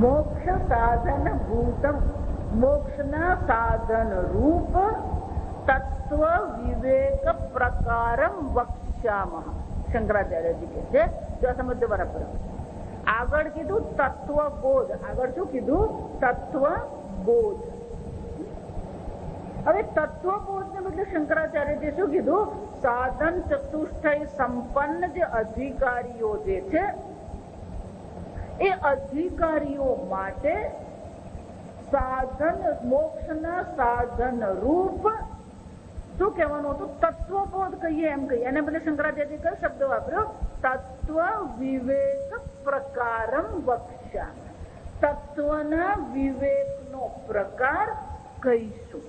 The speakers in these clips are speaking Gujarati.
મોક્ષ સાધન ભૂતમ, મોક્ષના સાધન રૂપ તત્વ વિવેક પ્રકારમ વક્ષ્યામઃ. શંકરાચાર્યજી કહે છે, જો સમજો બરાબર. આગળ કીધું તત્વબોધ, આગળ શું કીધું? તત્વબોધ. હવે તત્વબોધ ને બદલે શંકરાચાર્યજી શું કીધું? સાધન ચતુષ્ટય સંપન્ન જે અધિકારીઓ જે છે એ અધિકારીઓ માટે સાધન, મોક્ષના સાધન રૂપ શું કહેવાનું હતું? તત્વબોધ કહીએ એમ કહીએ. એને બદલે શંકરાચાર્યજી કયો શબ્દ વાપર્યો? તત્વ વિવેક પ્રકારમ વક્ષ્યામિ. તત્વના વિવેકનો પ્રકાર કહીશું.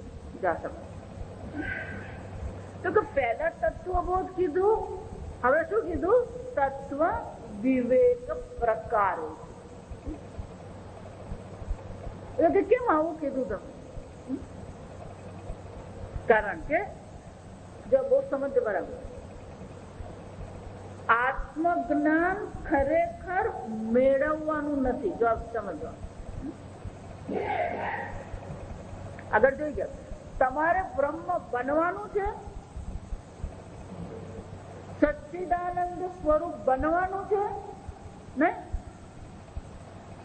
તો કે પહેલા તત્વબોધ કીધું, હવે શું કીધું? તત્વ વિવેક પ્રકાર. એટલે કેમ આવું કીધું તમે? કારણ કે જો બહુ સમજ બરાબર, આત્મજ્ઞાન ખરેખર મેળવવાનું નથી. જો સમજવા આગળ જોઈ ગયા, તમારે બ્રહ્મ બનવાનું છે, સચ્ચિદાનંદ સ્વરૂપ બનવાનું છે ને?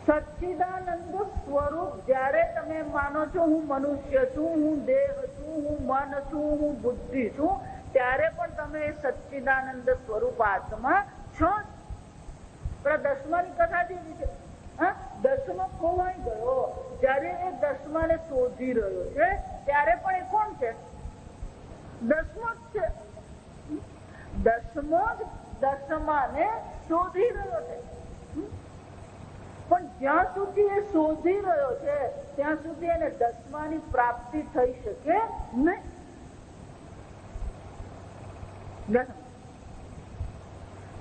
સચ્ચિદાનંદ સ્વરૂપ જ્યારે તમે માનો છો હું મનુષ્ય છું, હું દેહ છું, હું મન છું, હું બુદ્ધિ છું, ત્યારે પણ તમે સચ્ચિદાનંદ સ્વરૂપ આત્મા છો. દસમાની કથા જેવી છે. દસમો ખોવાઈ ગયો, જ્યારે એ દસમાને શોધી રહ્યો છે ત્યારે પણ એ કોણ છે? દસમો જ છે. દસમો જ દસમાને શોધી રહ્યો છે. પણ જ્યાં સુધી એ શોધી રહ્યો છે ત્યાં સુધી એને દસમાની પ્રાપ્તિ થઈ શકે નહીં.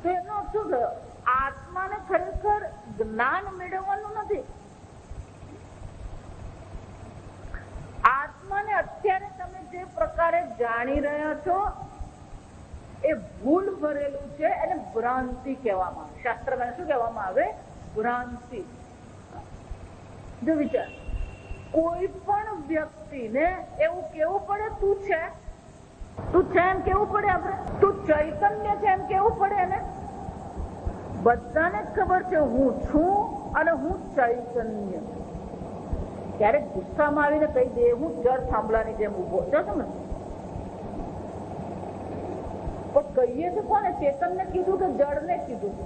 તો એનો શું થયો? આત્માને ખરેખર જ્ઞાન મેળવવાનું નથી. આત્માને અત્યારે તમે જે પ્રકારે જાણી રહ્યા છો એ ભૂલ ભરેલું છે, એને ભ્રાંતિ કહેવામાં આવે. શાસ્ત્રમાં શું કહેવામાં આવે? ભ્રાંતિ. જો વિચાર, કોઈ પણ વ્યક્તિને એવું કેવું પડે તું છે, તું છે એમ કેવું પડે આપણે? તું ચૈતન્ય છે એમ કેવું પડે એને? બધાને જ ખબર છે હું છું અને હું ચૈતન્ય. ક્યારેક ગુસ્સામાં આવીને કહી દે હું જળ થાંભલાની જેમ ઉભો છે, સમજ? પણ કહીએ તો કોને? ચેતનને કીધું કે જળને કીધું?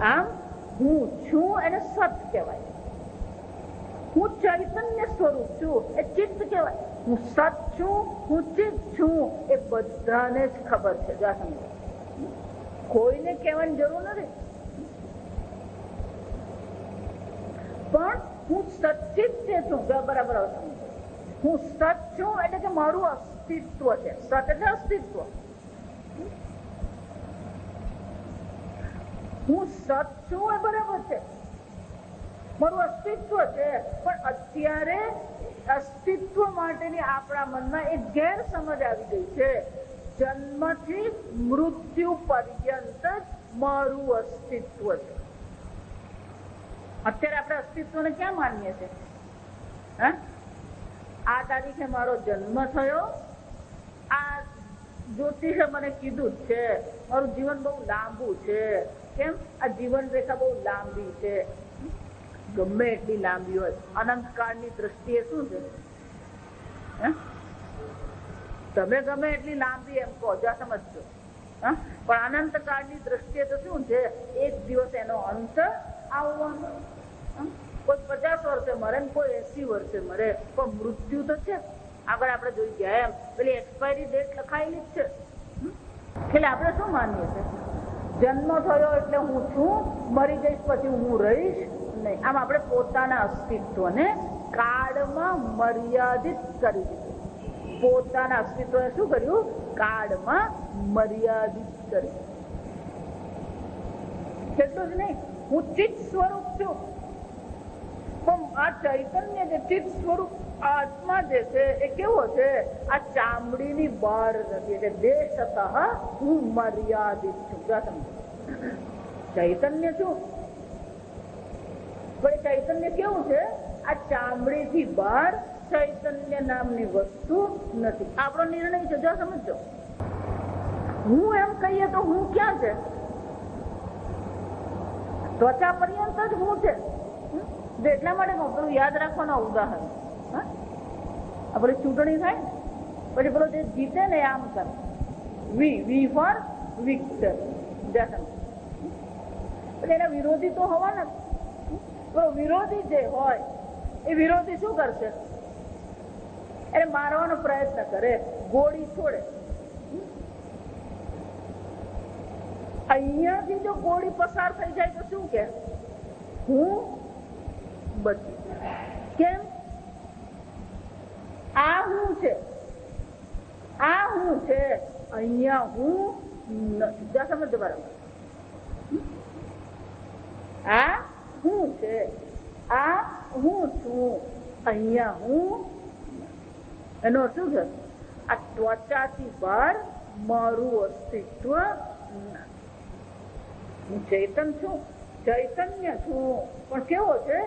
આમ હું છું એને સત કહેવાય. હું ચૈતન્ય સ્વરૂપ છું એ ચિત્ત કહેવાય. હું સત છું, હું ચિત્ત છું, એ બધાને જ ખબર છે. કોઈને કહેવાની જરૂર નથી. પણ હું સચિત છું. બરાબર. હું સત છું એટલે કે મારું અસ્તિત્વ છે. સત એટલે અસ્તિત્વ. હું સત છું એ બરાબર છે, મારું અસ્તિત્વ છે. પણ અત્યારે અસ્તિત્વ માટેની આપણા મનમાં એક ગેરસમજ આવી ગઈ છે. જન્મથી મૃત્યુ પર્યંત મારું અસ્તિત્વ છે. અત્યારે આપણે અસ્તિત્વને ક્યાં માનીએ છીએ? આ તારીખે મારો જન્મ થયો, આ જ્યોતિષે મને કીધું જ છે, મારું જીવન બહુ લાંબુ છે. કેમ? આ જીવન રેખા બહુ લાંબી છે. ગમે એટલી લાંબી હોય, અનંતકાળની દ્રષ્ટિએ શું છે? તમે ગમે એટલી લાંબી એમ કહો, જ્યાં સમજજો. પણ અનંતકાળની દ્રષ્ટિએ તો શું છે? એક દિવસ એનો અંત આવવાનો. કોઈ 50 વર્ષે મરે ને કોઈ 80 વર્ષે મરે, પણ મૃત્યુ તો છે. આગળ આપણે જોઈ ગયા એમ પેલી એક્સપાયરી ડેટ લખાયેલી જ છે. એટલે આપણે શું માનીએ છીએ? જન્મ થયો એટલે હું છું, મરી જઈશ પછી હું રહીશ નહીં. આમ આપણે પોતાના અસ્તિત્વને કાળમાં મર્યાદિત કરી દીધું. પોતાના અસ્તિત્વને શું કર્યું? કાળમાં મર્યાદિત કર્યું. એટલું જ નહીં, હું ચિત્ત સ્વરૂપ છું. પણ આ ચૈતન્ય જે ચિત્ત સ્વરૂપ આત્મા જે છે એ કેવો છે? આ ચામડીની બહાર નથી. એટલે દેશતઃ હું મર્યાદિત છું. ચૈતન્ય છું પણ ચૈતન્ય કેવું છે? આ ચામડીથી બહાર ચૈતન્ય નામની વસ્તુ નથી. આપણો નિર્ણય છે. જો સમજો, હું એમ કહીએ તો હું ક્યાં છે? ત્વચા પર્યંત જ હું છે. એટલા માટે પેલું યાદ રાખવાનું ઉદાહરણ, આપણે ચૂંટણી થાય પછી પેલો જે જીતે ને આમ કરે, વી ફોર વિક્ટર. પછી એના વિરોધી તો હોવાના. પેલો વિરોધી જે હોય એ વિરોધી શું કરશે? એને મારવાનો પ્રયત્ન કરે, ગોળી છોડે. અહીંયાથી જો ગોળી પસાર થઈ જાય તો શું કે? હું બચી. કેમ? આ હું છે, આ હું છે, અહીંયા હું નથી. સમજો બરાબર? આ હું છે, આ હું છું, અહીંયા હું. એનો અર્થ શું છે? આ ત્વચાથી બહાર મારું અસ્તિત્વ નથી. હું ચેતન છું, ચૈતન્ય છું, પણ કેવો છે?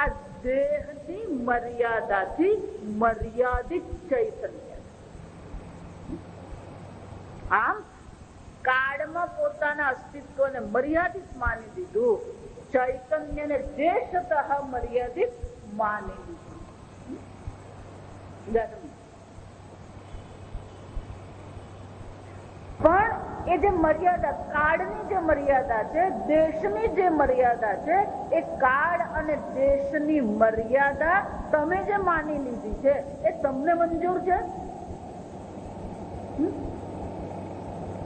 આ દેહની મર્યાદાથી મર્યાદિત ચૈતન્ય. આમ કાળમાં પોતાના અસ્તિત્વને મર્યાદિત માની દીધું, ચૈતન્યને દેશતઃ મર્યાદિત માની દીધું. પણ એ જે મર્યાદા, કાળની જે મર્યાદા છે, દેશની જે મર્યાદા છે, એ કાળ અને દેશની મર્યાદા તમે જે માની લીધી છે એ તમને મંજૂર છે?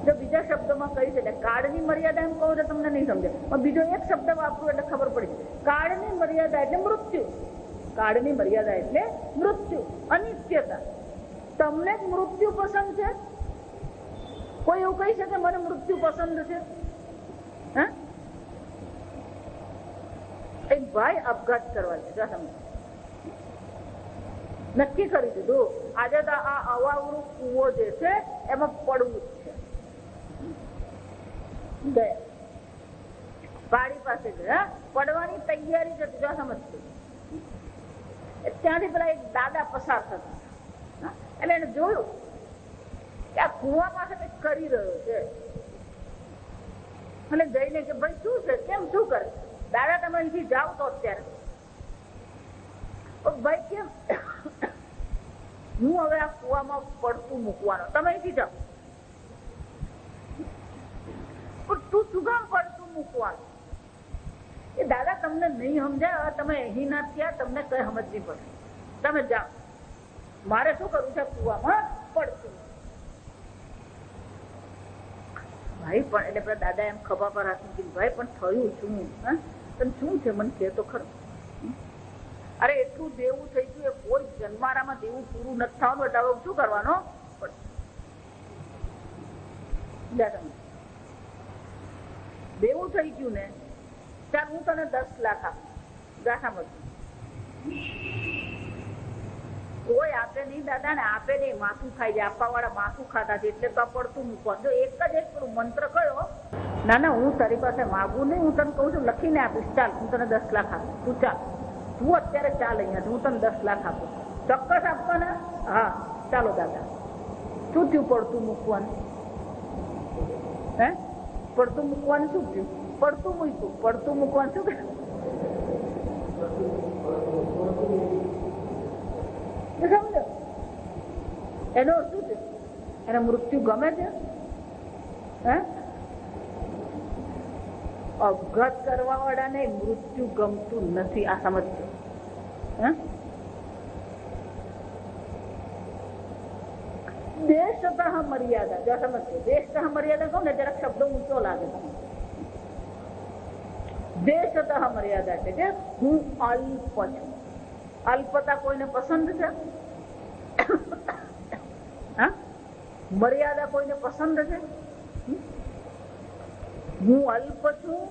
જો બીજા શબ્દમાં કહી છે, કાળની મર્યાદા એમ કહું તો તમને નહીં સમજે, પણ બીજો એક શબ્દ વાપરું એટલે ખબર પડી. કાળની મર્યાદા એટલે મૃત્યુ. કાળની મર્યાદા એટલે મૃત્યુ, અનિત્યતા. તમને જ મૃત્યુ પસંદ છે? કોઈ એવું કહી શકે મને મૃત્યુ પસંદ છે? એક ભાઈ આપઘાત કરવા છે, નક્કી કરી દીધું આજે તો આ અવાવરું કૂવો જે છે એમાં પડવું જ છે. ગયા પાડી પાસે ગયા, પડવાની તૈયારી છે. જો સમજતું, ત્યાંથી પેલા એક દાદા પસાર થતા, એટલે એને જોયું કે આ કુવા પાસે કઈક કરી રહ્યો છે. એટલે જઈને કે ભાઈ શું છે, કેમ શું કરે? દાદા તમે અહીંથી જાઓ તો અત્યારે. ભાઈ કેમ? હું હવે આ કુવામાં પડતું મૂકવાનો, તમે અહીંથી જાઓ. પણ તું શું કામ પડતું મૂકવાનું? એ દાદા તમને નહીં સમજાય, તમે અહીં ના થયા, તમને કઈ સમજવી પડે. તમે જાઓ, મારે શું કરવું છે? કુવામાં પડતું. ભાઈ પણ એટલે પેલા દાદા એમ ખભા પર હાથ મૂકી, ભાઈ પણ થયું શું? તને શું છે મને કે તો ખરું. અરે એટલું દેવું થઈ ગયું, એ કોઈ જન્મારામાં દેવું પૂરું નથી થવાનું, એટલે હવે શું કરવાનો? દેવું થઈ ગયું ને, ચાલ હું તને 10 લાખ આપું. ગાઠામાં કોઈ આપે નહીં દાદા, ને આપે નહીં, માથું ખાઈ જાય. આપવા વાળા માથું ખાતા છે એટલે તો પડતું મૂકવાનું. જો એક જ એક મંત્ર કયો, ના ના હું તારી પાસે માગું નહીં, હું તને કઉ છું લખીને આપીશ. ચાલ હું તને 10 લાખ આપું, તું ચાલ, તું અત્યારે ચાલ અહીંયા, હું તને 10 લાખ આપું. ચોક્કસ આપવાના? હા ચાલો દાદા. શું થયું પડતું મૂકવાનું? હે પડતું મૂકવાનું શું થયું? પડતું મૂક્યું, પડતું મૂકવાનું શું કે? સમજો એનો શું છે? એને મૃત્યુ ગમે છે? અપઘાત કરવા વાળાને મૃત્યુ ગમતું નથી, આ સમજજો. દેશતઃ મર્યાદા, જો સમજજો. દેશતઃ મર્યાદા કહું ને જરાક શબ્દ ઊંચો લાગે. દેશતઃ મર્યાદા એટલે કે હું અલ્પ છું. અલ્પતા કોઈને પસંદ છે? મર્યાદા કોઈને પસંદ છે? હું અલ્પ છું.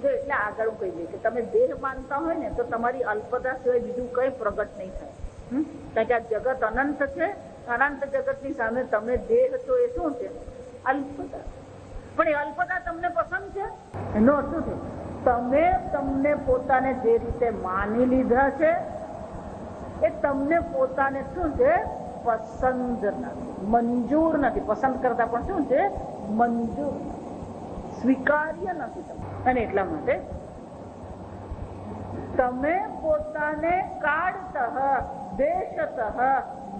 જો એટલે આગળ હું કહી દઈશ કે તમે દેહ માનતા હોય ને તો તમારી અલ્પતા સિવાય બીજું કઈ પ્રગટ નહીં થાય. કારણ કે આ જગત અનંત છે, અનંત જગત ની સામે તમે દેહ છો એ શું છે? અલ્પતા. પણ એ અલ્પતા તમને પસંદ છે? એનો અર્થ શું છે? તમે તમને પોતાને જે રીતે માની લીધા છે એ તમને પોતાને શું છે, પસંદ નથી, મંજૂર નથી. પસંદ કરતા પણ શું છે, મંજૂર, સ્વીકાર્ય નથી. અને એટલા માટે તમે પોતાને કાળતઃ દેશતઃ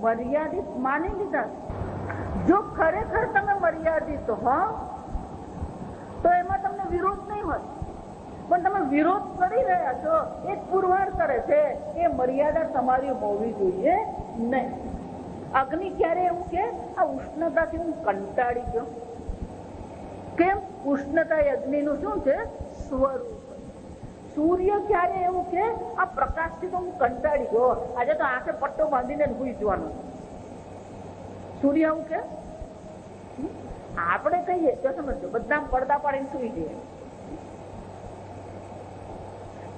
મર્યાદિત માની લીધા. જો ખરેખર તમે મર્યાદિત હો તો એમાં તમને વિરોધ નહીં હોય, પણ તમે વિરોધ કરી રહ્યા છો એ પુરવાર કરે છે એ મર્યાદા તમારી હોવી જોઈએ નહીં. અગ્નિ ક્યારે એવું કે આ ઉષ્ણતાથી હું કંટાળી ગયો, કેમ? ઉષ્ણતા અગ્નિનું શું છે, સ્વરૂપ. સૂર્ય ક્યારે એવું કે આ પ્રકાશથી તો હું કંટાળી ગયો, આજે તો આંખે પટ્ટો બાંધીને ભૂઈ જવાનું. સૂર્ય એવું કે? આપણે કહીએ તો સમજો બધા પડદા પાડીને સુઈ જઈએ,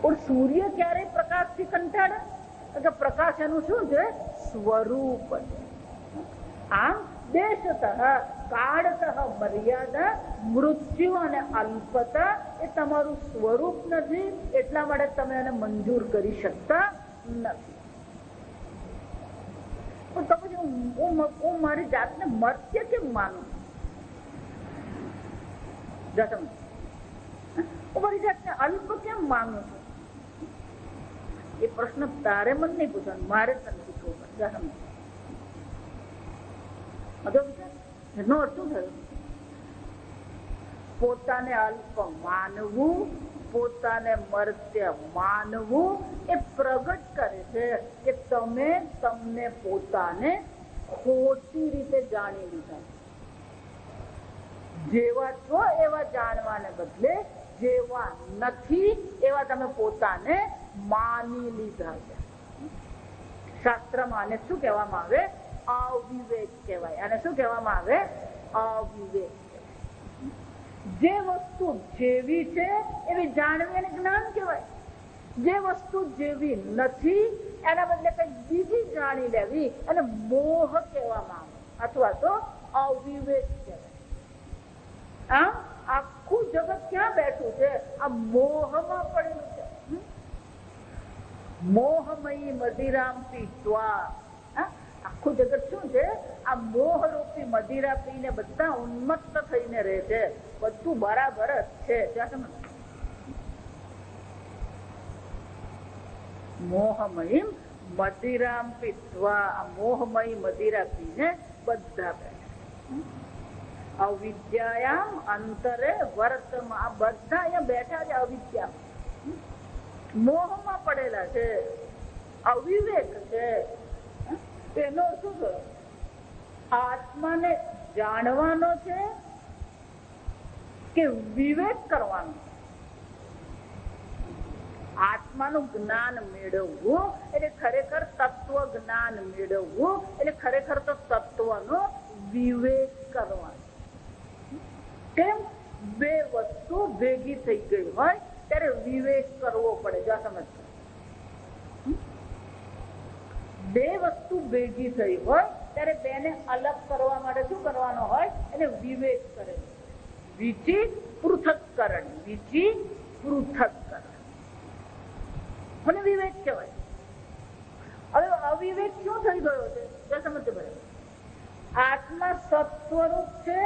પણ સૂર્ય ક્યારે પ્રકાશથી કંટાળે? કે પ્રકાશ એનું શું છે, સ્વરૂપ છે. આમ દેશતઃ કાળતઃ મર્યાદા, મૃત્યુ અને અલ્પતા એ તમારું સ્વરૂપ નથી, એટલા માટે તમે એને મંજૂર કરી શકતા નથી. તો પછી હું મારી જાતને મર્ત્ય કેમ માનું? હું મારી જાતને અલ્પ કેમ માનું છું? એ પ્રશ્ન તારે મન નહીં પૂછવાનો, મારે તને પૂછવો પડે. એનો અર્થ શું થયો? પોતાને અલ્પ માનવું, પોતાને મર્ત્ય માનવું એ પ્રગટ કરે છે કે તમે તમને પોતાને ખોટી રીતે જાણી લીધા. જેવા છો એવા જાણવાને બદલે જેવા નથી એવા તમે પોતાને માની લીધા છે. શાસ્ત્રમાં આને શું કહેવામાં આવે? અવિવેક કહેવાય. અને શું કહેવામાં આવે? અવિવેક. જે વસ્તુ જેવી છે એવી જાણવી અને જ્ઞાન કહેવાય. જે વસ્તુ જેવી નથી એના બદલે કઈ બીજી જાણી લેવી અને મોહ કહેવામાં આવે, અથવા તો અવિવેક કહેવાય. આમ આખું જગત ક્યાં બેઠું છે? આ મોહમાં પડેલું છે. મોહમયી મદિરામ પીત્વા. આખું જગત શું છે? આ મોહરૂપી મદિરા પીને બધા ઉન્મત્ત થઈને રહે છે. બધું બરાબર જ છે. મોહમયી મદિરામ પીત્વા. આ મોહમયી મદિરા પીને બધા બેઠા. અવિદ્યાયામ અંતરે વર્તમાન. આ બધા અહીંયા બેઠા છે અવિદ્યા, મોહમાં પડેલા છે, અવિવેક છે. એનો શું થયો? આત્માને જાણવાનો છે કે વિવેક કરવાનો? આત્માનું જ્ઞાન મેળવવું એટલે ખરેખર તત્વ જ્ઞાન મેળવવું એટલે ખરેખર તો તત્વનો વિવેક કરવાનો. કેમ? બે વસ્તુ ભેગી થઈ ગઈ હોય ત્યારે વિવેક કરવો પડે. જો સમજ, બે વસ્તુ ભેગી થઈ હોય ત્યારે બેને અલગ કરવા માટે શું કરવાનો હોય? એને વિવેક કરે. વિચિ પૃથક્કરણ. વિચિ પૃથક્કરણ મને વિવેક કહેવાય. હવે અવિવેક શું થઈ ગયો છે? જો સમજ ભાઈ, આત્મા સત્સ્વરૂપ છે,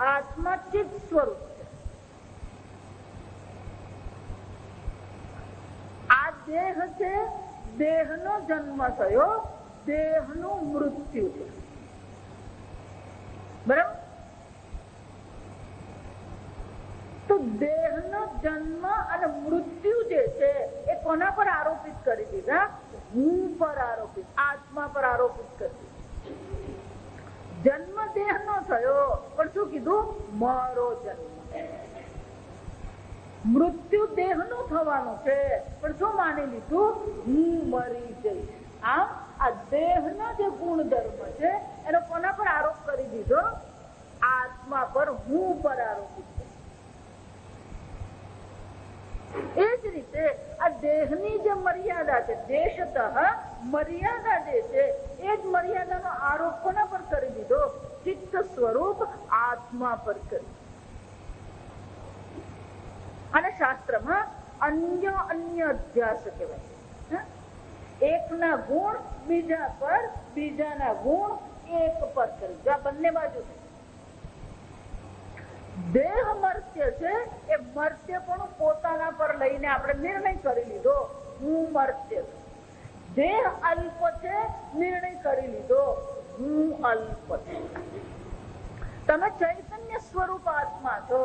આત્મા ચિત્ત સ્વરૂપ છે. આ દેહ છે, દેહનો જન્મ થયો, દેહનું મૃત્યુ છે. બરાબર? તો દેહનો જન્મ અને મૃત્યુ જે છે એ કોના પર આરોપિત કરી દીધા? હું પર આરોપિત, આત્મા પર આરોપિત કરી દીધા. જન્મ દેહનો થયો પણ શું કીધું? મારો જન્મ. મૃત્યુ દેહનું થવાનું છે પણ શું માની લીધું? હું મરી જઈશ. આમ આ દેહનો જે ગુણધર્મ છે એનો કોના પર આરોપ કરી દીધો? આત્મા પર, હું પર આરોપિત. એ જ રીતે આ દેહની જે મર્યાદા છે, દેશતઃ મર્યાદા જે છે એ જ મર્યાદાનો આરોપ કોના પર કરી દીધો? ચિત્ત સ્વરૂપ આત્મા પર કરી. અને શાસ્ત્રમાં અન્યોન્ય અધ્યાસ કહેવાય. એકના ગુણ બીજા પર, બીજાના ગુણ એક પર કરી. જો આ બંને બાજુ છે. દેહ મર્ત્ય છે એ મર્ત્ય પણ પોતાના પર લઈને આપણે નિર્ણય કરી લીધો, હું મર્ત્ય છું. દેહ અલ્પ છે, નિર્ણય કરી લીધો, હું અલ્પ છું. તમે ચૈતન્ય સ્વરૂપ આત્મા છો,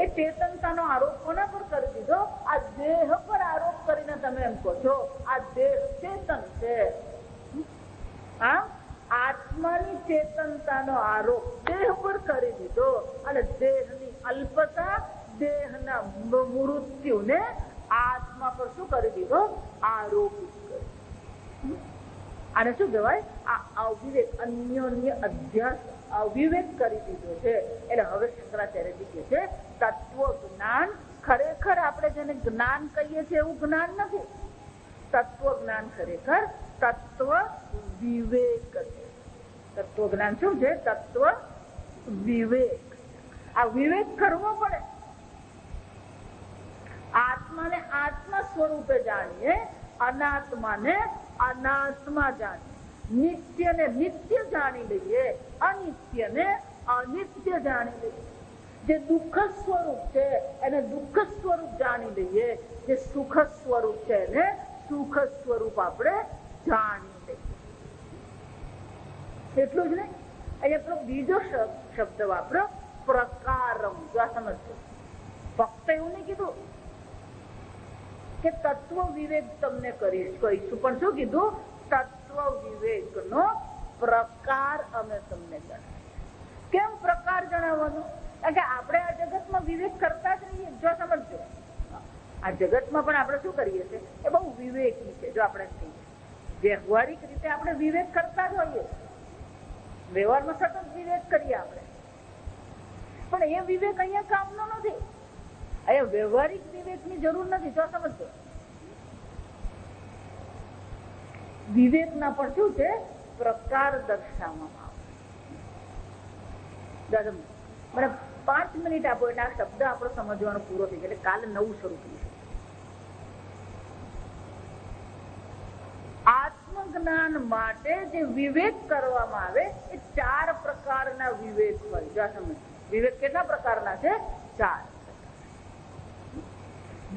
એ ચેતનતાનો આરોપ કોના પર કરી દીધો? આ દેહ પર આરોપ કરીને તમે એમ કહો છો આ દેહ ચેતન છે. આત્માની ચેતનતાનો આરોપ દેહ પર કરી દીધો અને દેહની અલ્પતા, દેહના મૃત્યુને આત્મા પર શું કરી દીધો? આરોપિત કરી. આને શું કહેવાય? આ અવિવેક, અન્યોન્ય અધ્યાસ, અવિવેક કરી દીધો છે. એટલે હવે શંકરાચાર્યજી કહે છે તત્વ જ્ઞાન, ખરેખર આપણે જેને જ્ઞાન કહીએ છીએ એવું જ્ઞાન નથી. તત્વ જ્ઞાન ખરેખર તત્વ વિવેક છે. તત્વ જ્ઞાન શું છે? તત્વ વિવેક. આ વિવેક કરવો પડે. આત્માને આત્મા સ્વરૂપે જાણીએ, અનાત્માને અનાત્મા જાણીએ, નિત્યને નિત્ય જાણી લઈએ, અનિત્યને અનિત્ય જાણી લઈએ. જે દુઃખ સ્વરૂપ છે એને દુઃખ સ્વરૂપ જાણી લઈએ, જે સુખ સ્વરૂપ છે એને સુખ સ્વરૂપ આપણે જાણી લઈએ. એટલું જ નહીં, અહીંયા બીજો શબ્દ વાપરો, પ્રકારમ. જો આ સમજો, ફક્ત એવું નહીં કીધું કે તત્વ વિવેક તમને કહીશું, પણ શું કીધું? તત્વ વિવેક નો પ્રકાર અમે તમને જણાવીએ. કેમ પ્રકાર જણાવવાનો? કારણ કે આપણે આ જગતમાં વિવેક કરતા જ રહીએ. જો સમજો, આ જગતમાં પણ આપણે શું કરીએ છીએ? એ બહુ વિવેકી છે. જો આપણે વ્યવહારિક રીતે આપણે વિવેક કરતા જ હોઈએ, વ્યવહારમાં સતત વિવેક કરીએ આપણે, પણ એ વિવેક અહીંયા કામનો નથી. અહીંયા વ્યવહારિક વિવેકની જરૂર નથી. જો સમજો, વિવેકના પણ શું છે? પ્રકાર દર્શાવવામાં આવે. મને 5 મિનિટ આપો એટલે આ શબ્દ આપણો સમજવાનો પૂરો થઈ જાય, એટલે કાલે નવું શરૂ કરીશું. આત્મજ્ઞાન માટે જે વિવેક કરવામાં આવે એ 4 પ્રકારના વિવેક હોય. જો સમજ, વિવેક કેટલા પ્રકારના છે? 4.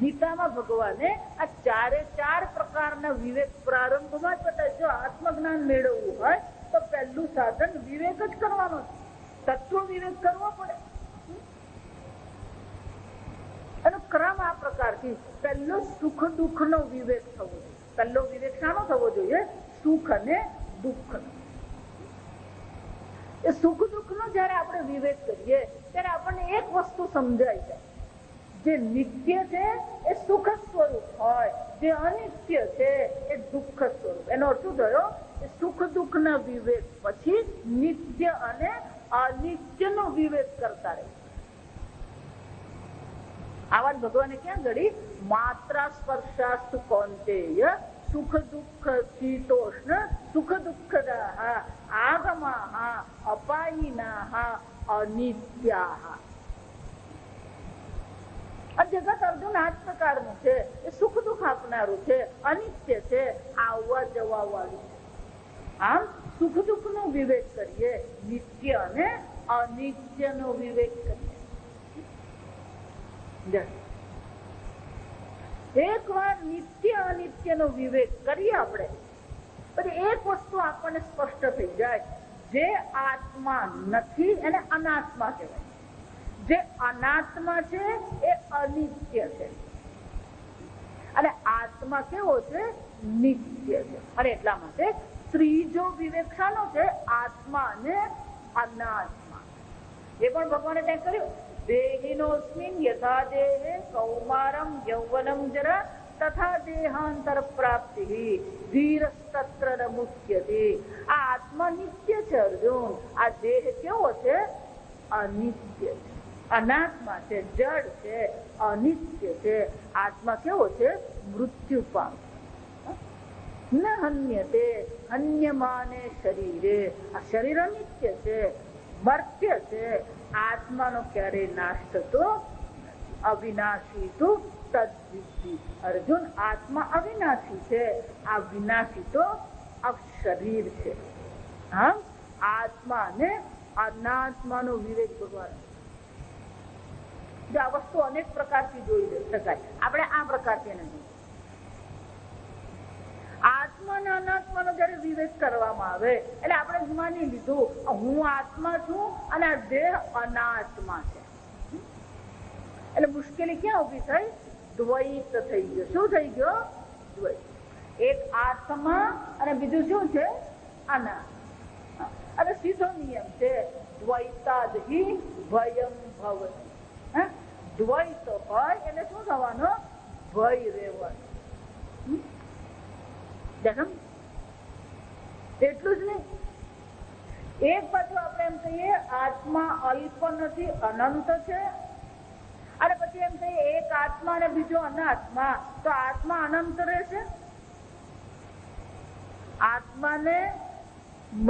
ગીતામાં ભગવાને આ 4 પ્રકારના વિવેક પ્રારંભમાં જ બતાવે. જો આત્મજ્ઞાન મેળવવું હોય તો પહેલું સાધન વિવેક જ કરવાનો છે. તત્વ વિવેક કરવો પડે. એનો ક્રમ આ પ્રકારથી, પહેલો સુખ દુઃખ નો વિવેક થવો જોઈએ. પહેલો વિવેક શાનો થવો જોઈએ? સુખ અને દુઃખ નો. એ સુખ દુઃખ નો જયારે આપણે વિવેક કરીએ ત્યારે આપણને એક વસ્તુ સમજાય છે, જે નિત્ય છે એ સુખ સ્વરૂપ હોય, જે અનિત્ય છે એ દુઃખ સ્વરૂપ. એનો અર્થ શું થયો? સુખ દુઃખ ના વિવેક પછી નિત્ય અને અનિત્ય નો વિવેક કરતા રહે. આ વાત ભગવાને ક્યાં ઘડી? માત્રા સ્પર્શાસ્તુ કૌંતેય સુખ દુઃખ શીતોષ્ણ સુખ દુઃખદાહ આગમાહ અપાયિનાહ અનિત્યાહ. આ જગત અર્જુન આ જ પ્રકારનું છે. એ સુખ દુઃખ આપનારું છે, અનિત્ય છે, આવવા જવા વાળું છે. આમ સુખ દુઃખ નો વિવેક કરીએ, નિત્ય અને અનિત્ય નો વિવેક કરીએ. એક વાર નિત્ય અનિત્ય નો વિવેક કરીએ આપણે, પછી એક વસ્તુ આપણને સ્પષ્ટ થઈ જાય, જે આત્મા નથી એને અનાત્મા કહેવાય, જે અનાત્મા છે એ અનિત્ય છે, અને આત્મા કેવો છે? નિત્ય છે. અને એટલા માટે ત્રીજો વિવેક શાનો છે? આત્મા અને અનાત્મા. એ પણ ભગવાને ત્યાં કર્યું. દેહિનોસ્મિન યથા દેહે કૌમારમ યૌવનમ જરા તથા દેહાંતર પ્રાપ્તિ ધીરસ્તત્ર ન મુચ્યતે. આ આત્મા નિત્ય છે અર્જુન, આ દેહ કેવો છે? અનિત્ય છે, અનાત્મા છે, જડ છે, અનિત્ય છે. આત્મા કેવો છે? મૃત્યુ પામે. ન હન્યતે હન્યમાને શરીરે. આ શરીર અનિત્ય છે, મર્ત્ય છે. આત્માનો ક્યારેય નાશ થતો, અવિનાશી તું તદ્વિદ્ધિ. અર્જુન, આત્મા અવિનાશી છે, આ વિનાશી તો આ શરીર છે. હા, આત્મા અને અનાત્માનો વિવેક ભગવાન. આ વસ્તુ અનેક પ્રકારથી જોઈ શકાય, આપણે આ પ્રકારથી નથી. આત્મા અને અનાત્માનો જયારે વિવેક કરવામાં આવે એટલે આપણે માની લીધું હું આત્મા છું અને આ દેહ અનાત્મા છે. એટલે મુશ્કેલી ક્યાં ઉભી થઈ? દ્વૈત થઈ ગયો. શું થઈ ગયો? દ્વૈત. એક આત્મા અને બીજું શું છે? અનાત્મા. અને સીધો નિયમ છે દ્વૈતાદ હિ ભયમ ભવતિ. દ્વૈત હોય એટલે શું થવાનો? ભય રહેવાનું. એટલું જ નહીં, એક બાજુ આપણે એમ કહીએ આત્મા અલ્પ નથી, અનંત છે, અને પછી એમ કહીએ એક આત્મા અને બીજો અનાત્મા, તો આત્મા અનંત રહેશે? આત્માને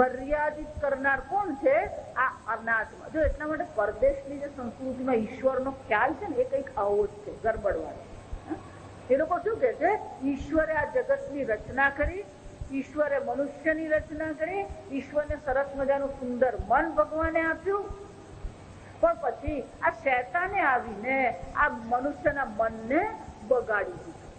મર્યાદિત કરનાર કોણ છે? આ અનાત્મા. જો એટલા માટે પરદેશની જે સંસ્કૃતિમાં ઈશ્વરનો ખ્યાલ છે ને એ કઈક આવો જ છે, ગરબડવાળો. એ લોકો શું કે છે? ઈશ્વરે આ જગતની રચના કરી, ઈશ્વરે મનુષ્યની રચના કરી, ઈશ્વરને સરસ મજાનું સુંદર મન ભગવાને આપ્યું, પણ પછી આ શૈતાને આવીને આ મનુષ્યના મનને બગાડી દીધું.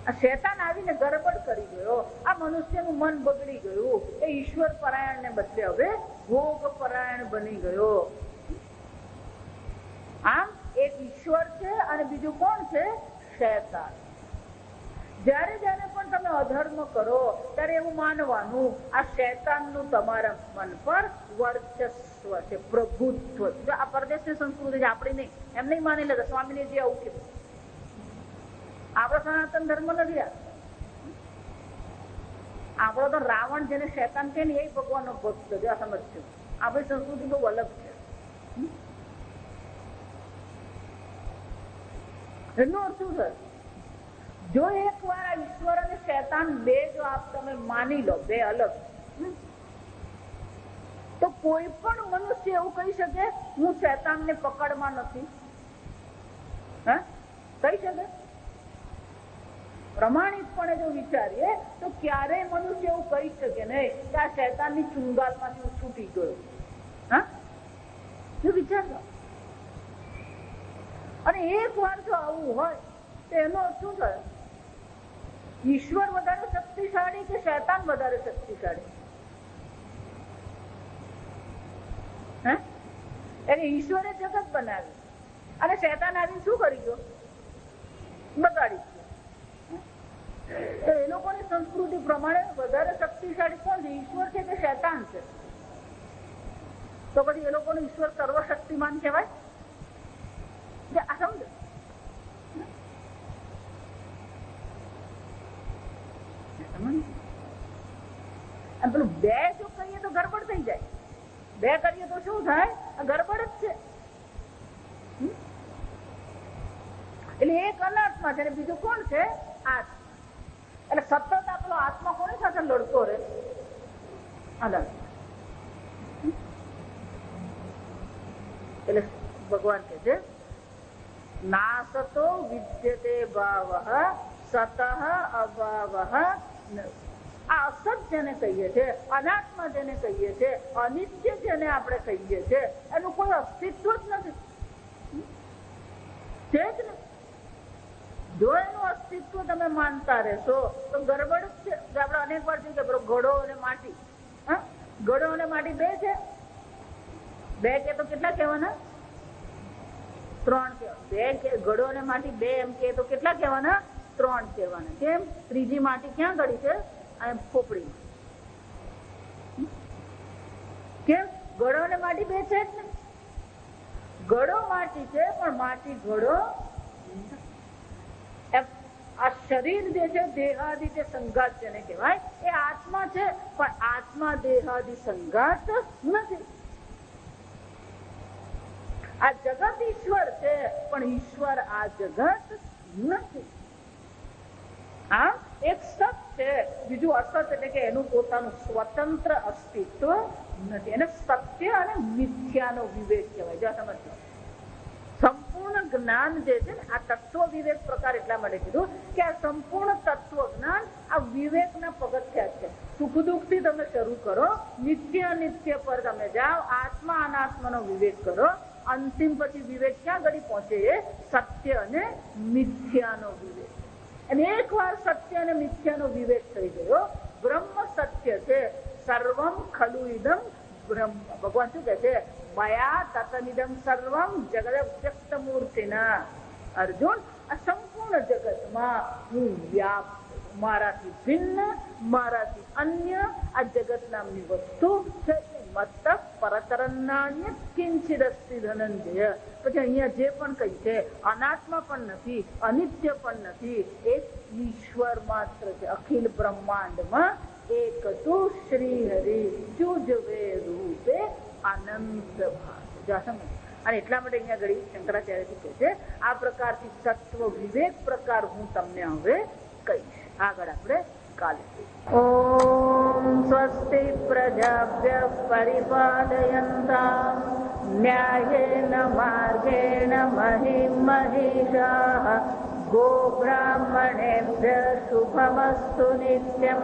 આ શૈતાન આવીને ગરબડ કરી ગયો, આ મનુષ્યનું મન બગડી ગયું, એ ઈશ્વર પરાયણ ને બદલે હવે ભોગ પરાયણ બની ગયો. આમ એક ઈશ્વર છે અને બીજું કોણ છે? શૈતાન. જ્યારે જ્યારે પણ તમે અધર્મ કરો ત્યારે એવું માનવાનું આ શૈતાનનું તમારા મન પર વર્ચસ્વ છે, પ્રભુત્વ. જો આ પરદેશની સંસ્કૃતિ છે, આપણી નહીં. એમ નહીં માની લેતા સ્વામીજી આવું કીધું. આપણો સનાતન ધર્મ નથી. આપણો તો રાવણ જેને શૈતાન કહે ને એ ભગવાનનો ભક્ત છે. આ સમજજો, આપણી સંસ્કૃતિ બહુ અલગ છે. એનો અર્થ શું છે? જો એક વાર આ ઈશ્વર અને શૈતાન બે જો આપ તમે માની લો, બે અલગ, તો કોઈ પણ મનુષ્ય એવું કહી શકે હું શૈતાનને પકડમાં નથી? કહી શકે? પ્રમાણિકપણે જો વિચારીએ તો ક્યારેય મનુષ્ય એવું કહી શકે નહીં કે આ શૈતાનની ચુંગાલમાંથી હું છૂટી ગયો. હા, જો વિચારજો. અને એક વાર જો આવું હોય તો એનો શું થાય? ઈશ્વર વધારે શક્તિશાળી કે શૈતાન વધારે શક્તિશાળી? એટલે ઈશ્વરે જગત બનાવી અને શૈતાન આવીને શું કરી ગયો? બગાડી ગયો. તો એ લોકોની સંસ્કૃતિ પ્રમાણે વધારે શક્તિશાળી કોણ છે? ઈશ્વર છે કે શૈતાન છે? તો પછી એ લોકોનો ઈશ્વર સર્વશક્તિમાન કહેવાય? આ સમજો. પેલું બે જો કહીએ તો ગરબડ થઈ જાય, બે કરીએ તો શું થાય? ગરબડ જ છે. એટલે એક અનાત્મા છે અને બીજું કોણ છે? આત્મા. એટલે સતત આપણો આત્મા કોની સાથે લડતો રહે? અનાત્મા. એટલે ભગવાન કે છે નાસતો વિદ્યતે ભાવઃ સતઃ અભાવઃ. આ અસત જેને કહીએ છે, અનાત્મા જેને કહીએ છે, અનિત્ય જેને આપણે કહીએ છે, એનું કોઈ અસ્તિત્વ જ નથી. છે જ ને? જો એનું અસ્તિત્વ તમે માનતા રહેશો તો ગરબડ જ છે. આપણે અનેક વાર જોઈએ કે ઘડો અને માટી, ઘડો અને માટી બે છે. બે કે તો કેટલા કહેવાના? ત્રણ કહેવાના. બે કે ઘડો અને માટી બે એમ કે તો કેટલા કહેવાના? ત્રણ કહેવાના. કેમ? ત્રીજી માટી ક્યાં ગળી છે? ખોપડીમાં. કેમ? ઘડો અને માટી બે છે જ ને. ઘડો માટી છે પણ માટી ઘડો. આ શરીર જે છે દેહાદિ જે સંઘાત જેને કહેવાય એ આત્મા છે, પણ આત્મા દેહાદિ સંઘાત નથી. આ જગત ઈશ્વર છે પણ ઈશ્વર આ જગત નથી. આ એક સત છે, બીજું અસત, એટલે કે એનું પોતાનું સ્વતંત્ર અસ્તિત્વ નથી. એને સત્ય અને મિથ્યાનો વિવેક કહેવાય. જો સમજો, જ્ઞાન જે છે ને, આ તત્વ વિવેક પ્રકાર એટલા માટે કીધું કે આ સંપૂર્ણ તત્વ જ્ઞાન આ વિવેકના પગથિયા છે. સુખ દુઃખ થી તમે શરૂ કરો, નિત્ય અનિત્ય પર તમે જાઓ, આત્મા અનાત્માનો વિવેક કરો, અંતિમ પછી વિવેક ક્યાં ઘડી પહોંચે? એ સત્ય અને મિથ્યાનો વિવેક. અને એકવાર સત્ય અને મિથ્યાનો વિવેક થઈ ગયો, બ્રહ્મ સત્ય છે, સર્વમ ખલુ ઇદમ બ્રહ્મ. ભગવાન શું કહે છે? મયા તતમિદમ સર્વમ જગદવ્યક્ત મૂર્તિના. અર્જુન, આ સંપૂર્ણ જગતમાં હું વ્યાપ્ત, મારાથી ભિન્ન, મારાથી અન્ય આ જગત નામની વસ્તુ છે. મત પરતરન્નાન્ય કિંચિદસ્તિ ધનંજય. પછી અહીંયા જે પણ કહી છે, અનાત્મા પણ નથી, અનિત્ય પણ નથી, એક ઈશ્વર માત્ર છે. અખિલ બ્રહ્માંડમાં એક તો શ્રી હરિ જુજવે રૂપે અનંત ભાસ. અને એટલા માટે અહીંયા ઘડી શંકરાચાર્યજી કહે છે આ પ્રકારથી સત્વ વિવેક પ્રકાર હું તમને હવે કહીશ. આગળ આપણે કાલે. ઓમ સ્વસ્તિ પ્રજાભ્યઃ પરિપાલયન્તાં ન્યાયેન માર્ગેણ મહિં મહિષાઃ ગોબ્રાહ્મણેભ્યઃ શુભમસ્તુ નિત્યં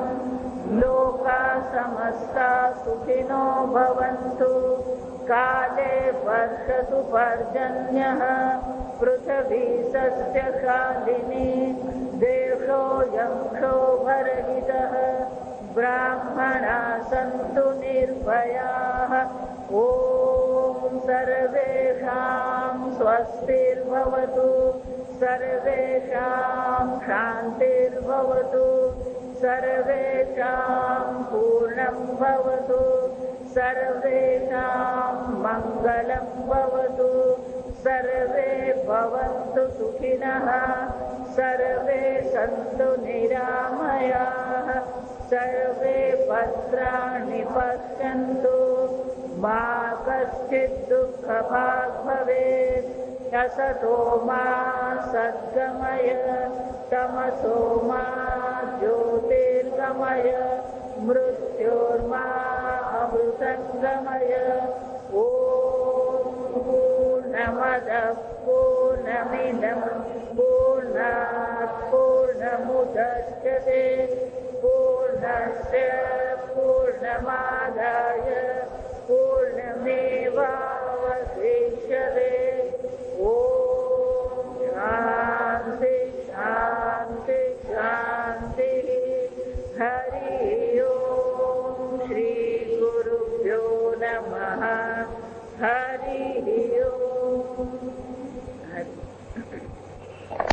લોકા સમસ્તા સુખિનો ભવन्तુ કાલે વર્ષતુ પર્જન્યઃ પૃથ્વી સસ્યશાલિની દેશોऽયં ક્ષોભરહિતઃ બ્રાહ્મણા સन्तુ નિર્ભયાઃ ઓમ સર્વેષાં સ્વસ્તિર્ભવતુ સર્વેષાં શાન્તિર્ભવતુ સર્વેષાં પૂર્ણં ભવતુ સર્વેષાં મંગલં ભવતુ સર્વે ભવन्तુ સુખિનઃ સર્વે સन्तુ નિરામયાઃ સર્વે ભદ્રાણિ પશ્યन्तુ મા કશ્ચિદ દુઃખભાગ્ ભવેत् असतो मा सद्गमय तमसो मा ज्योतिर्गमय मृत्योर्मा अमृतंगमय. ओम पूर्णमद पूर्णमिदं पूर्णात् पूर्णमुदच्यते पूर्णस्य पूर्णमादाय पूर्णमेवावशिष्यते. ओम